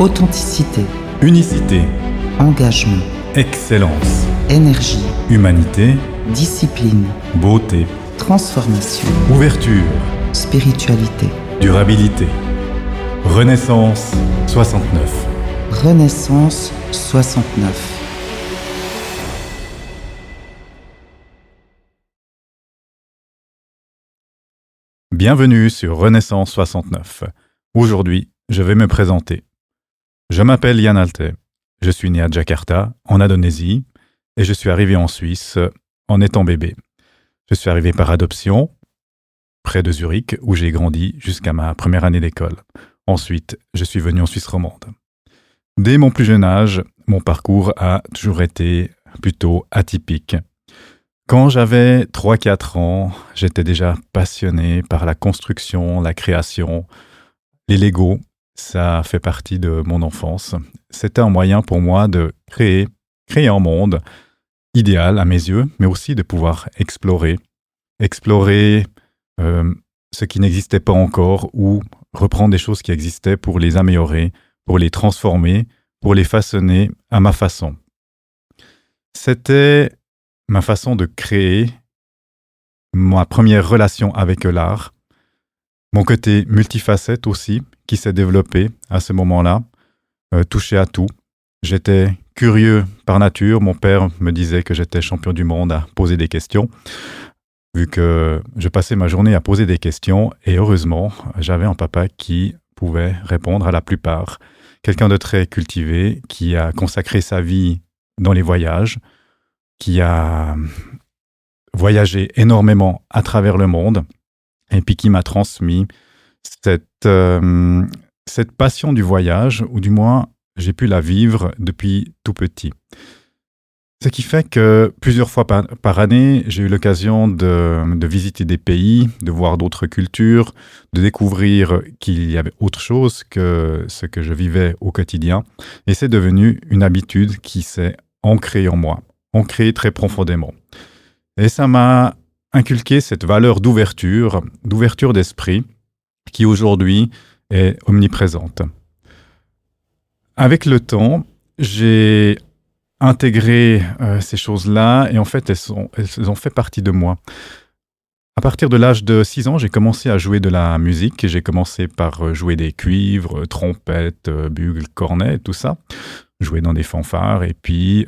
Authenticité, Unicité, engagement, excellence, énergie, humanité, discipline, beauté, transformation, ouverture, spiritualité. durabilité. Renaissance 69. Renaissance 69. Bienvenue sur Renaissance 69. Aujourd'hui, je vais me présenter. Je m'appelle Yann Alté. Je suis né à Jakarta, en Indonésie, et je suis arrivé en Suisse en étant bébé. Je suis arrivé par adoption, près de Zurich, où j'ai grandi jusqu'à ma première année d'école. Ensuite, je suis venu en Suisse romande. Dès mon plus jeune âge, mon parcours a toujours été plutôt atypique. Quand j'avais 3-4 ans, j'étais déjà passionné par la construction, la création, les Legos. Ça fait partie de mon enfance. C'était un moyen pour moi de créer un monde idéal à mes yeux, mais aussi de pouvoir explorer ce qui n'existait pas encore ou reprendre des choses qui existaient pour les améliorer, pour les transformer, pour les façonner à ma façon. C'était ma façon de créer, ma première relation avec l'art, mon côté multifacette aussi, qui s'est développé à ce moment-là, touché à tout. J'étais curieux par nature, mon père me disait que j'étais champion du monde à poser des questions, vu que je passais ma journée à poser des questions, et heureusement, j'avais un papa qui pouvait répondre à la plupart. Quelqu'un de très cultivé, qui a consacré sa vie dans les voyages, qui a voyagé énormément à travers le monde et puis qui m'a transmis cette passion du voyage, ou du moins j'ai pu la vivre depuis tout petit. Ce qui fait que plusieurs fois par année, j'ai eu l'occasion de visiter des pays, de voir d'autres cultures, de découvrir qu'il y avait autre chose que ce que je vivais au quotidien. Et c'est devenu une habitude qui s'est ancrée en moi, ancrée très profondément. Et ça m'a inculqué cette valeur d'ouverture d'esprit, qui aujourd'hui est omniprésente. Avec le temps, j'ai intégré ces choses-là, et en fait, elles ont fait partie de moi. À partir de l'âge de 6 ans, j'ai commencé à jouer de la musique, et j'ai commencé par jouer des cuivres, trompettes, bugles, cornets, tout ça. Jouer dans des fanfares, et puis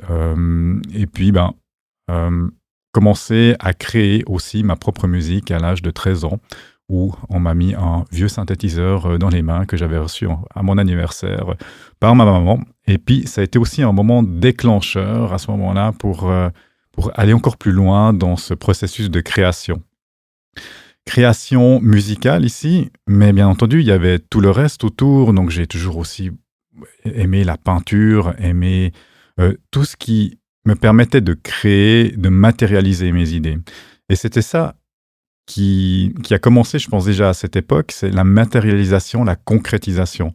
commencer à créer aussi ma propre musique à l'âge de 13 ans, où on m'a mis un vieux synthétiseur dans les mains que j'avais reçu à mon anniversaire par ma maman. Et puis, ça a été aussi un moment déclencheur à ce moment-là pour aller encore plus loin dans ce processus de création. Création musicale ici, mais bien entendu, il y avait tout le reste autour. Donc, j'ai toujours aussi aimé la peinture, aimé tout ce qui me permettait de créer, de matérialiser mes idées. Et c'était ça qui a commencé, je pense déjà à cette époque, c'est la matérialisation, la concrétisation.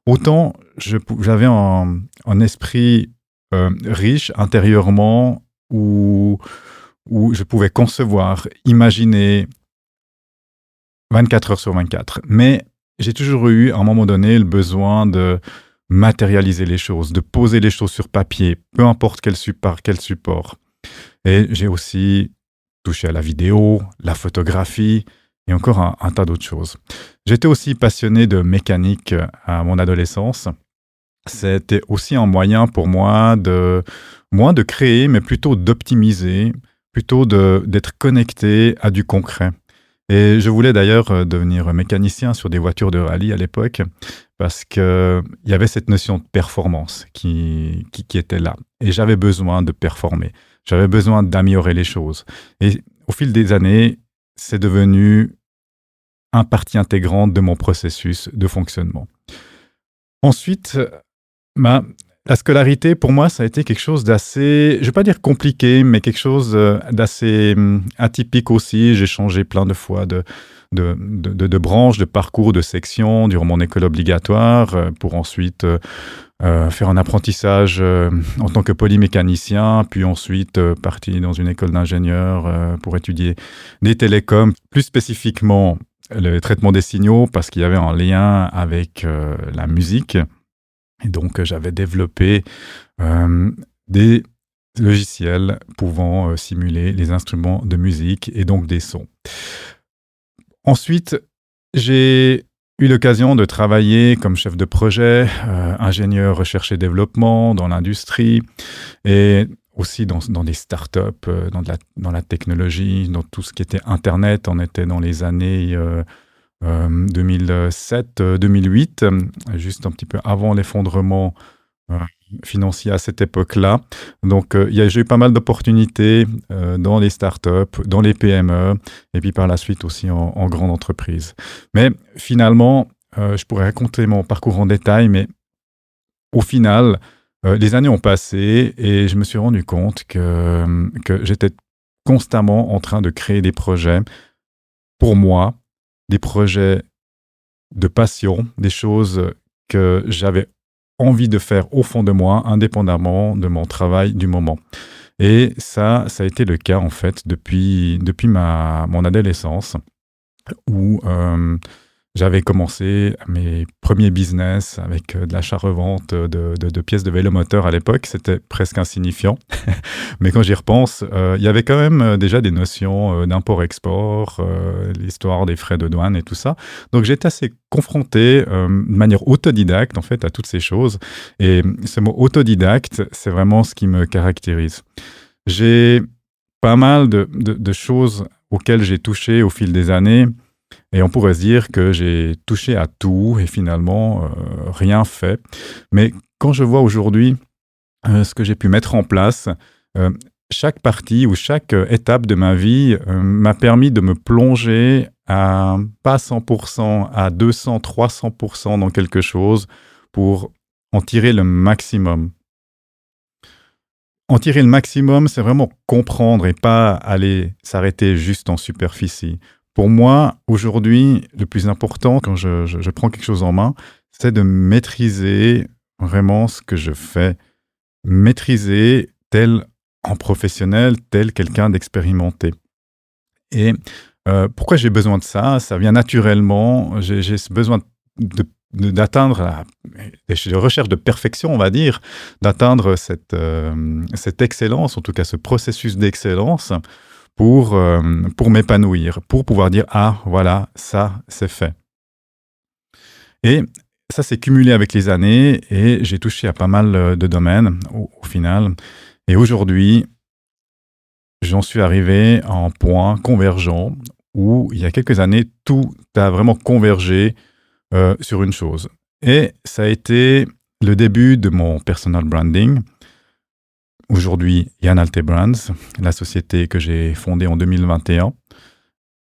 Autant j'avais un esprit riche intérieurement, où je pouvais concevoir, imaginer 24 heures sur 24. Mais j'ai toujours eu, à un moment donné, le besoin de matérialiser les choses, de poser les choses sur papier, peu importe quel support. Et j'ai aussi touché à la vidéo, la photographie et encore un tas d'autres choses. J'étais aussi passionné de mécanique à mon adolescence. C'était aussi un moyen pour moi de créer, mais plutôt d'optimiser, plutôt d'être connecté à du concret. Et je voulais d'ailleurs devenir mécanicien sur des voitures de rallye à l'époque, parce qu'il y avait cette notion de performance qui était là. Et j'avais besoin de performer. J'avais besoin d'améliorer les choses. Et au fil des années, c'est devenu une partie intégrante de mon processus de fonctionnement. Ensuite, la scolarité, pour moi, ça a été quelque chose d'assez, je ne vais pas dire compliqué, mais quelque chose d'assez atypique aussi. J'ai changé plein de fois de branches, de parcours, de sections durant mon école obligatoire, pour ensuite faire un apprentissage en tant que polymécanicien, puis ensuite partir dans une école d'ingénieur pour étudier des télécoms, plus spécifiquement le traitement des signaux, parce qu'il y avait un lien avec la musique. Et donc, j'avais développé des logiciels pouvant simuler les instruments de musique et donc des sons. Ensuite, j'ai eu l'occasion de travailler comme chef de projet, ingénieur recherche et développement dans l'industrie et aussi dans des startups, dans la technologie, dans tout ce qui était Internet. On était dans les années 2007-2008, juste un petit peu avant l'effondrement financier à cette époque-là. Donc, j'ai eu pas mal d'opportunités dans les startups, dans les PME, et puis par la suite aussi en grande entreprise. Mais finalement, je pourrais raconter mon parcours en détail, mais au final, les années ont passé et je me suis rendu compte que j'étais constamment en train de créer des projets pour moi, des projets de passion, des choses que j'avais envie de faire au fond de moi, indépendamment de mon travail du moment. Et ça a été le cas en fait depuis mon adolescence, où j'avais commencé mes premiers business avec de l'achat-revente de pièces de vélomoteur à l'époque. C'était presque insignifiant. Mais quand j'y repense, il y avait quand même déjà des notions d'import-export, l'histoire des frais de douane et tout ça. Donc j'étais assez confronté de manière autodidacte en fait à toutes ces choses. Et ce mot autodidacte, c'est vraiment ce qui me caractérise. J'ai pas mal de choses auxquelles j'ai touché au fil des années. Et on pourrait se dire que j'ai touché à tout et finalement rien fait. Mais quand je vois aujourd'hui ce que j'ai pu mettre en place, chaque partie ou chaque étape de ma vie m'a permis de me plonger à pas 100%, à 200, 300% dans quelque chose pour en tirer le maximum. En tirer le maximum, c'est vraiment comprendre et pas aller s'arrêter juste en superficie. Pour moi, aujourd'hui, le plus important quand je prends quelque chose en main, c'est de maîtriser vraiment ce que je fais. Maîtriser tel en professionnel, tel quelqu'un d'expérimenté. Et pourquoi j'ai besoin de ça? Ça vient naturellement. J'ai ce besoin d'atteindre des recherches de perfection, on va dire, d'atteindre cette excellence, en tout cas ce processus d'excellence, pour m'épanouir, pour pouvoir dire « Ah, voilà, ça, c'est fait ». Et ça s'est cumulé avec les années et j'ai touché à pas mal de domaines au final. Et aujourd'hui, j'en suis arrivé à un point convergent où, il y a quelques années, tout a vraiment convergé sur une chose. Et ça a été le début de mon personal branding. Aujourd'hui, Jan Alte Brands, la société que j'ai fondée en 2021,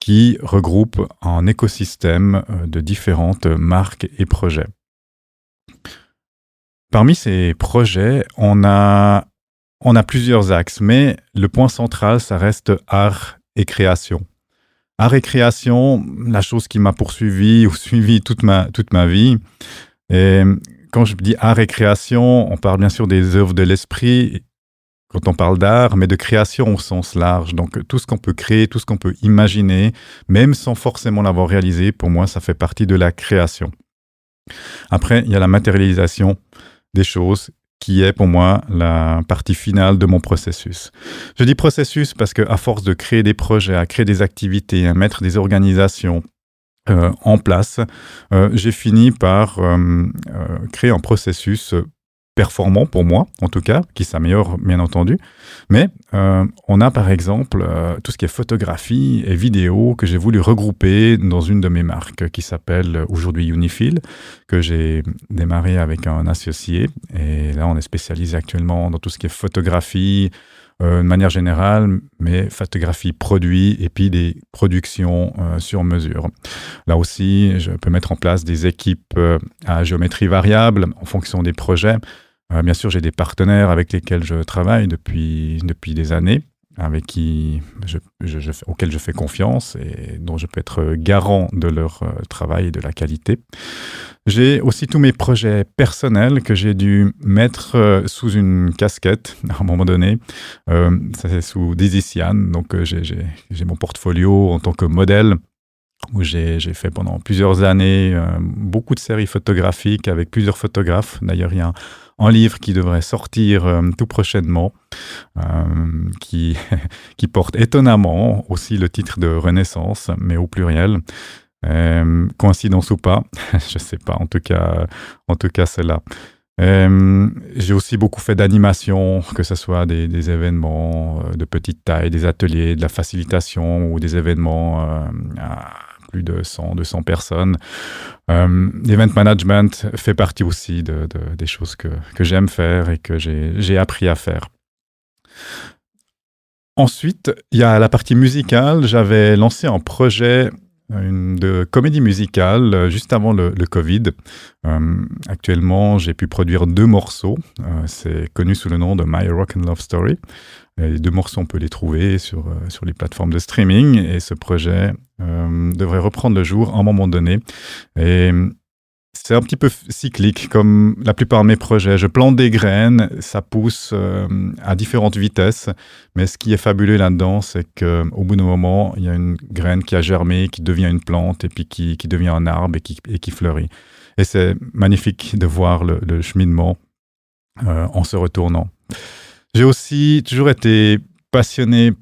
qui regroupe un écosystème de différentes marques et projets. Parmi ces projets, on a plusieurs axes, mais le point central, ça reste art et création. Art et création, la chose qui m'a poursuivi ou suivi toute ma vie. Et quand je dis art et création, on parle bien sûr des œuvres de l'esprit, quand on parle d'art, mais de création au sens large. Donc, tout ce qu'on peut créer, tout ce qu'on peut imaginer, même sans forcément l'avoir réalisé, pour moi, ça fait partie de la création. Après, il y a la matérialisation des choses, qui est pour moi la partie finale de mon processus. Je dis processus parce qu'à force de créer des projets, à créer des activités, à mettre des organisations en place, j'ai fini par créer un processus performant pour moi, en tout cas, qui s'améliore bien entendu. Mais on a par exemple tout ce qui est photographie et vidéo que j'ai voulu regrouper dans une de mes marques qui s'appelle aujourd'hui Unifil, que j'ai démarré avec un associé. Et là, on est spécialisé actuellement dans tout ce qui est photographie, de manière générale, mais photographie produit et puis des productions sur mesure. Là aussi, je peux mettre en place des équipes à géométrie variable en fonction des projets. Bien sûr, j'ai des partenaires avec lesquels je travaille depuis des années, avec qui auxquels je fais confiance et dont je peux être garant de leur travail et de la qualité. J'ai aussi tous mes projets personnels que j'ai dû mettre sous une casquette à un moment donné. Ça c'est sous Dizzy Sian, donc j'ai mon portfolio en tant que modèle où j'ai fait pendant plusieurs années beaucoup de séries photographiques avec plusieurs photographes. D'ailleurs, il y a un livre qui devrait sortir tout prochainement, qui, qui porte étonnamment aussi le titre de Renaissance, mais au pluriel. Coïncidence ou pas, je ne sais pas, en tout cas c'est là. J'ai aussi beaucoup fait d'animation, que ce soit des événements de petite taille, des ateliers, de la facilitation ou des événements à plus de 100, 200 personnes. L'event management fait partie aussi des choses que j'aime faire et que j'ai appris à faire. Ensuite, il y a la partie musicale. J'avais lancé un projet de comédie musicale juste avant le Covid. Actuellement, j'ai pu produire 2 morceaux. C'est connu sous le nom de My Rock and Love Story. Et les 2 morceaux, on peut les trouver sur les plateformes de streaming. Et ce projet devrait reprendre le jour à un moment donné. Et c'est un petit peu cyclique, comme la plupart de mes projets. Je plante des graines, ça pousse à différentes vitesses. Mais ce qui est fabuleux là-dedans, c'est qu'au bout d'un moment, il y a une graine qui a germé, qui devient une plante, et puis qui devient un arbre et qui fleurit. Et c'est magnifique de voir le cheminement en se retournant. J'ai aussi toujours été passionné,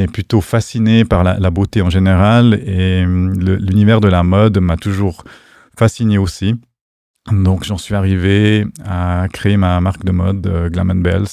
plutôt fasciné par la beauté en général. Et l'univers de la mode m'a toujours fasciné aussi. Donc, j'en suis arrivé à créer ma marque de mode Glam & Bells,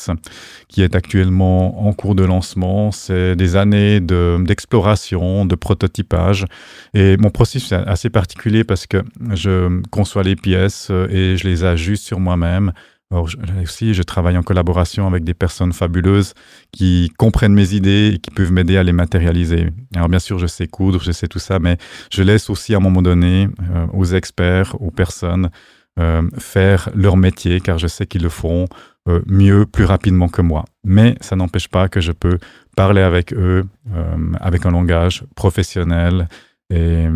qui est actuellement en cours de lancement. C'est des années d'exploration, de prototypage. Et mon processus est assez particulier parce que je conçois les pièces et je les ajuste sur moi-même. Alors, je travaille en collaboration avec des personnes fabuleuses qui comprennent mes idées et qui peuvent m'aider à les matérialiser. Alors, bien sûr, je sais coudre, je sais tout ça, mais je laisse aussi à un moment donné aux experts, aux personnes faire leur métier, car je sais qu'ils le feront mieux, plus rapidement que moi. Mais ça n'empêche pas que je peux parler avec eux avec un langage professionnel et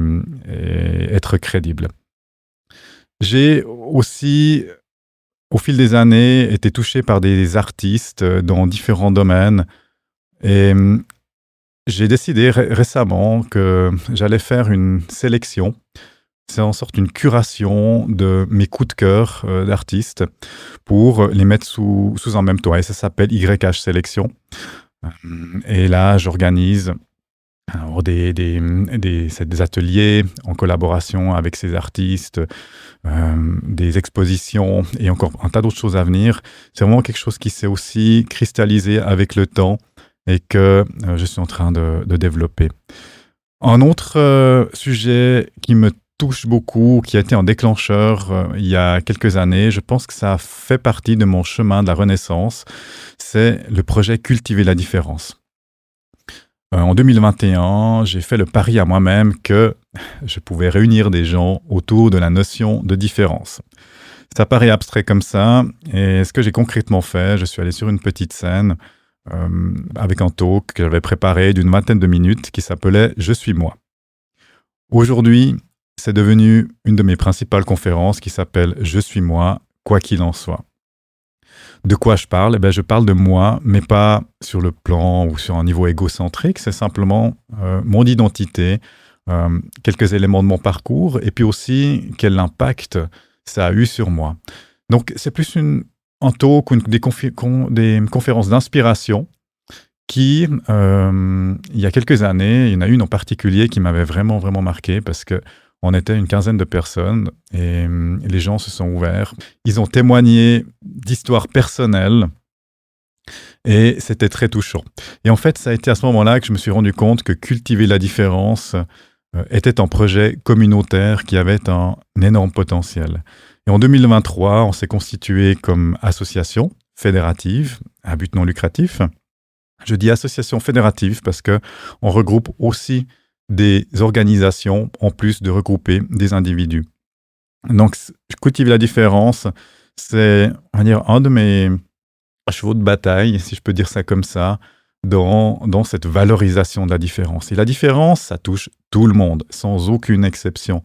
être crédible. J'ai aussi, au fil des années, été touché par des artistes dans différents domaines. Et j'ai décidé récemment que j'allais faire une sélection. C'est en sorte une curation de mes coups de cœur d'artistes pour les mettre sous un même toit. Et ça s'appelle YH Sélection. Et là, j'organise des ateliers en collaboration avec ces artistes, des expositions et encore un tas d'autres choses à venir. C'est vraiment quelque chose qui s'est aussi cristallisé avec le temps et que je suis en train de développer. Un autre sujet qui me touche beaucoup, qui a été un déclencheur il y a quelques années, je pense que ça fait partie de mon chemin de la Renaissance, c'est le projet Cultiver la différence. En 2021, j'ai fait le pari à moi-même que je pouvais réunir des gens autour de la notion de différence. Ça paraît abstrait comme ça, et ce que j'ai concrètement fait, je suis allé sur une petite scène avec un talk que j'avais préparé d'une 20aine de minutes qui s'appelait « Je suis moi ». Aujourd'hui, c'est devenu une de mes principales conférences qui s'appelle « Je suis moi, quoi qu'il en soit ». De quoi je parle ? Eh bien, je parle de moi, mais pas sur le plan ou sur un niveau égocentrique. C'est simplement mon identité, quelques éléments de mon parcours, et puis aussi quel impact ça a eu sur moi. Donc, c'est plus un talk ou des conférences d'inspiration qui, il y a quelques années, il y en a une en particulier qui m'avait vraiment, vraiment marqué parce que on était une quinzaine de personnes et les gens se sont ouverts. Ils ont témoigné d'histoires personnelles et c'était très touchant. Et en fait, ça a été à ce moment-là que je me suis rendu compte que Cultiver la différence était un projet communautaire qui avait un énorme potentiel. Et en 2023, on s'est constitué comme association fédérative à but non lucratif. Je dis association fédérative parce qu'on regroupe aussi des organisations en plus de regrouper des individus. Donc, Cultiver la différence, c'est, on va dire, un de mes chevaux de bataille, si je peux dire ça comme ça, dans cette valorisation de la différence. Et la différence, ça touche tout le monde, sans aucune exception.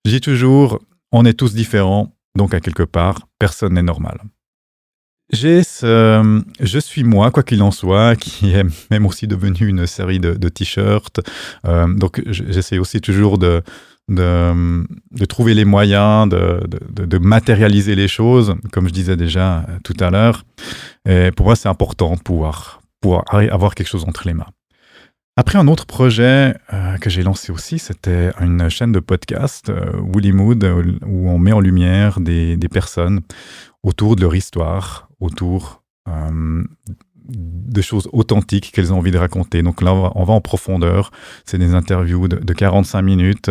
Je dis toujours, on est tous différents, donc à quelque part, personne n'est normal. Je suis moi, quoi qu'il en soit, qui est même aussi devenu une série de t-shirts. Donc, j'essaie aussi toujours de trouver les moyens de matérialiser les choses, comme je disais déjà tout à l'heure. Et pour moi, c'est important de pouvoir avoir quelque chose entre les mains. Après, un autre projet que j'ai lancé aussi, c'était une chaîne de podcast, Woolly Mood, où on met en lumière des personnes autour de leur histoire, autour de choses authentiques qu'elles ont envie de raconter. Donc là, on va en profondeur. C'est des interviews de 45 minutes,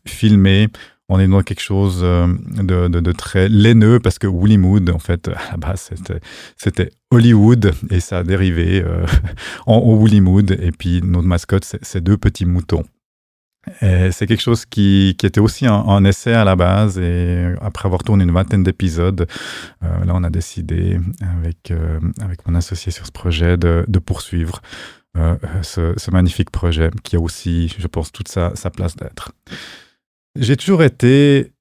filmées. On est dans quelque chose de très laineux parce que Woolly Mood, en fait, à la base, c'était Hollywood et ça a dérivé en Woolly Mood. Et puis, notre mascotte, c'est deux petits moutons. Et c'est quelque chose qui était aussi un essai à la base. Et après avoir tourné une vingtaine d'épisodes, là, on a décidé avec mon associé sur ce projet de poursuivre ce magnifique projet qui a aussi, je pense, toute sa place d'être. J'ai toujours été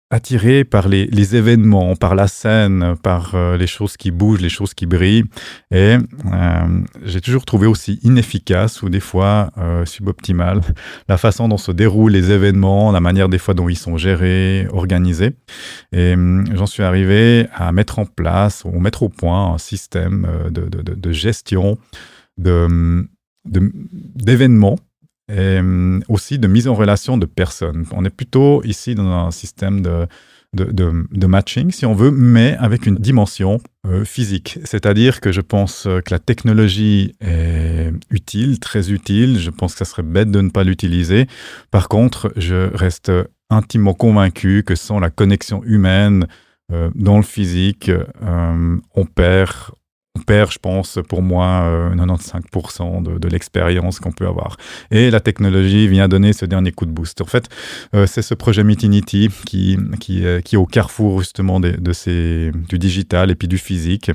attiré par les événements, par la scène, par les choses qui bougent, les choses qui brillent. Et j'ai toujours trouvé aussi inefficace ou des fois suboptimale la façon dont se déroulent les événements, la manière des fois dont ils sont gérés, organisés. Et j'en suis arrivé à mettre en place ou mettre au point un système de gestion d'événements et aussi de mise en relation de personnes. On est plutôt ici dans un système de matching, si on veut, mais avec une dimension physique. C'est-à-dire que je pense que la technologie est utile, très utile. Je pense que ça serait bête de ne pas l'utiliser. Par contre, je reste intimement convaincu que sans la connexion humaine dans le physique, on perd, je pense, pour moi, 95% de l'expérience qu'on peut avoir. Et la technologie vient donner ce dernier coup de boost. En fait, c'est ce projet Meetinity qui est au carrefour justement du digital et puis du physique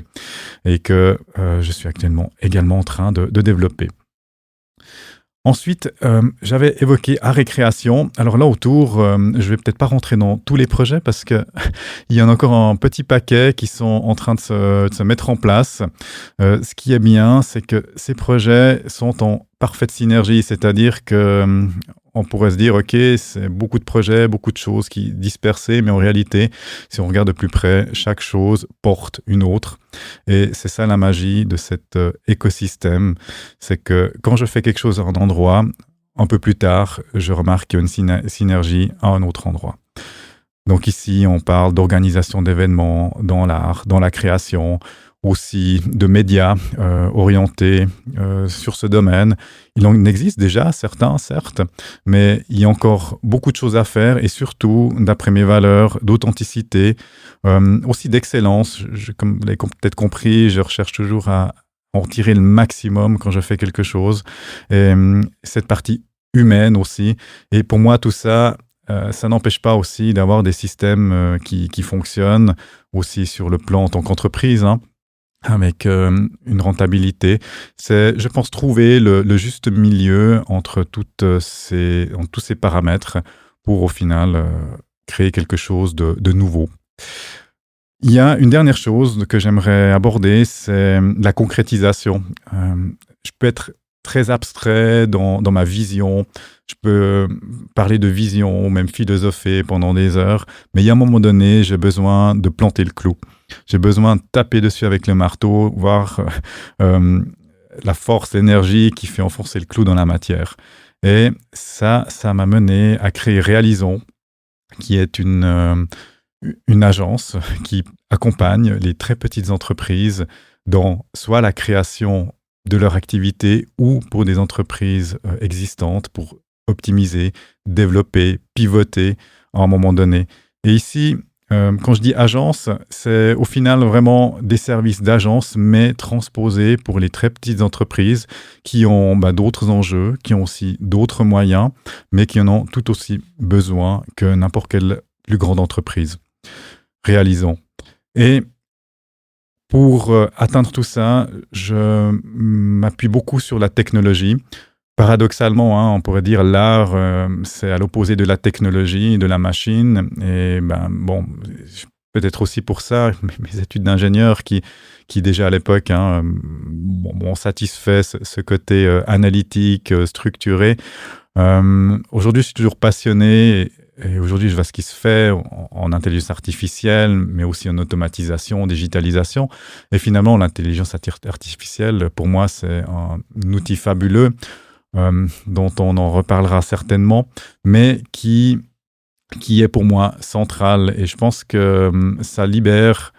et que je suis actuellement également en train de développer. Ensuite, j'avais évoqué art et création. Alors là, autour, je vais peut-être pas rentrer dans tous les projets parce que il y en a encore un petit paquet qui sont en train de se mettre en place. Ce qui est bien, c'est que ces projets sont en parfaite synergie, c'est-à-dire que on pourrait se dire, OK, c'est beaucoup de projets, beaucoup de choses qui dispersées, mais en réalité, si on regarde de plus près, chaque chose porte une autre. Et c'est ça la magie de cet écosystème. C'est que quand je fais quelque chose à un endroit, un peu plus tard, je remarque qu'il y a une synergie à un autre endroit. Donc ici, on parle d'organisation d'événements dans l'art, dans la création, aussi de médias orientés sur ce domaine. Il en existe déjà certains, certes, mais il y a encore beaucoup de choses à faire et surtout, d'après mes valeurs, d'authenticité, aussi d'excellence. Comme vous l'avez peut-être compris, je recherche toujours à en tirer le maximum quand je fais quelque chose. Et cette partie humaine aussi. Et pour moi, tout ça, ça n'empêche pas aussi d'avoir des systèmes qui fonctionnent aussi sur le plan en tant qu'entreprise, avec une rentabilité. C'est, je pense, trouver le juste milieu entre tous ces paramètres pour, au final, créer quelque chose de nouveau. Il y a une dernière chose que j'aimerais aborder, c'est la concrétisation. Je peux être très abstrait dans ma vision. Je peux parler de vision ou même philosopher pendant des heures, mais il y a un moment donné, j'ai besoin de planter le clou. J'ai besoin de taper dessus avec le marteau, voir la force, l'énergie qui fait enfoncer le clou dans la matière. Et ça m'a mené à créer Réalisons, qui est une agence qui accompagne les très petites entreprises dans soit la création de leur activité ou pour des entreprises existantes pour optimiser, développer, pivoter à un moment donné. Et ici, quand je dis agence, c'est au final vraiment des services d'agence, mais transposés pour les très petites entreprises qui ont d'autres enjeux, qui ont aussi d'autres moyens, mais qui en ont tout aussi besoin que n'importe quelle plus grande entreprise. Réalisons. Et pour atteindre tout ça, je m'appuie beaucoup sur la technologie. Paradoxalement, on pourrait dire l'art, c'est à l'opposé de la technologie, de la machine. Et peut-être aussi pour ça, mes études d'ingénieur qui déjà à l'époque m'ont satisfait ce côté analytique, structuré. Aujourd'hui, je suis toujours passionné et aujourd'hui, je vois ce qui se fait en intelligence artificielle, mais aussi en automatisation, digitalisation. Et finalement, l'intelligence artificielle, pour moi, c'est un outil fabuleux dont on en reparlera certainement, mais qui est pour moi central. Et je pense que ça libère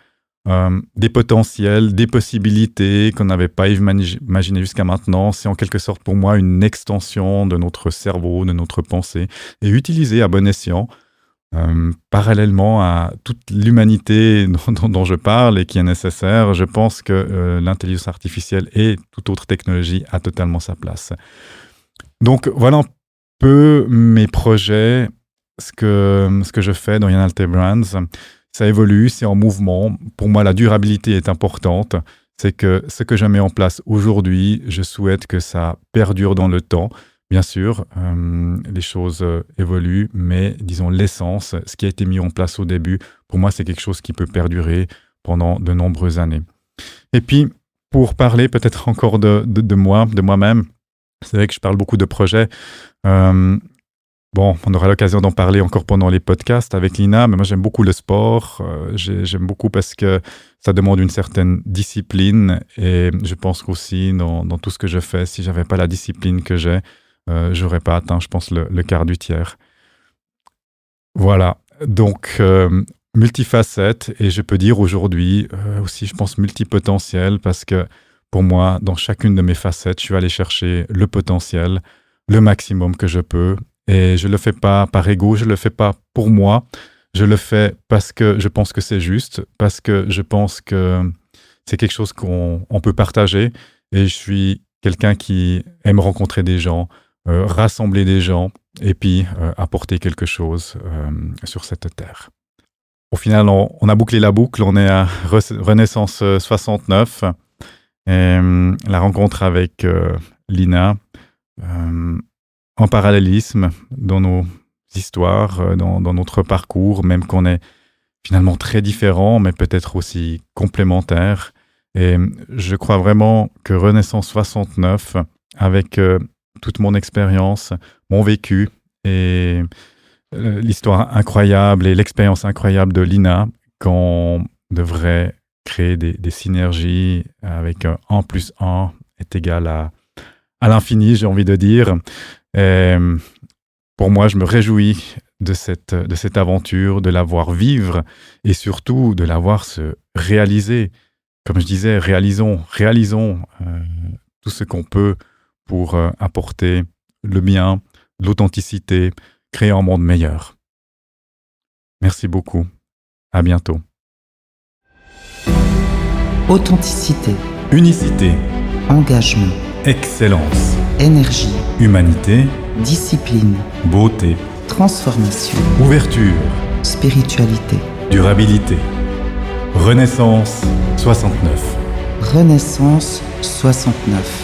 des potentiels, des possibilités qu'on n'avait pas imaginé jusqu'à maintenant. C'est en quelque sorte pour moi une extension de notre cerveau, de notre pensée, et utilisée à bon escient, parallèlement à toute l'humanité dont je parle et qui est nécessaire. Je pense que l'intelligence artificielle et toute autre technologie a totalement sa place. Donc voilà un peu mes projets, ce que je fais dans Yanaltey Brands. Ça évolue, c'est en mouvement. Pour moi, la durabilité est importante. C'est que ce que je mets en place aujourd'hui, je souhaite que ça perdure dans le temps. Bien sûr, les choses évoluent, mais disons l'essence, ce qui a été mis en place au début, pour moi, c'est quelque chose qui peut perdurer pendant de nombreuses années. Et puis, pour parler peut-être encore de moi-même, c'est vrai que je parle beaucoup de projets. Bon, on aura l'occasion d'en parler encore pendant les podcasts avec Lina, mais moi j'aime beaucoup le sport. J'aime beaucoup parce que ça demande une certaine discipline et je pense qu'aussi dans tout ce que je fais, si j'avais pas la discipline que j'ai, j'aurais pas atteint, je pense, le quart du tiers. Voilà, donc multifacette et je peux dire aujourd'hui aussi, je pense, multipotentiel parce que pour moi, dans chacune de mes facettes, je suis allé chercher le potentiel, le maximum que je peux. Et je ne le fais pas par ego, je ne le fais pas pour moi. Je le fais parce que je pense que c'est juste, parce que je pense que c'est quelque chose qu'on peut partager. Et je suis quelqu'un qui aime rencontrer des gens, rassembler des gens et puis apporter quelque chose sur cette terre. Au final, on a bouclé la boucle, on est à Renaissance 69. Et la rencontre avec Lina, en parallélisme dans nos histoires, dans notre parcours, même qu'on est finalement très différents, mais peut-être aussi complémentaires. Et je crois vraiment que Renaissance 69, avec toute mon expérience, mon vécu et l'histoire incroyable et l'expérience incroyable de Lina, qu'on devrait créer des synergies avec 1 + 1 est égal à l'infini, j'ai envie de dire. Et pour moi, je me réjouis de cette aventure, de la voir vivre et surtout de la voir se réaliser. Comme je disais, réalisons tout ce qu'on peut pour apporter le bien, l'authenticité, créer un monde meilleur. Merci beaucoup. À bientôt. Authenticité, Unicité, engagement, excellence, énergie, humanité, discipline, beauté, transformation, ouverture, spiritualité. durabilité. Renaissance 69. Renaissance 69.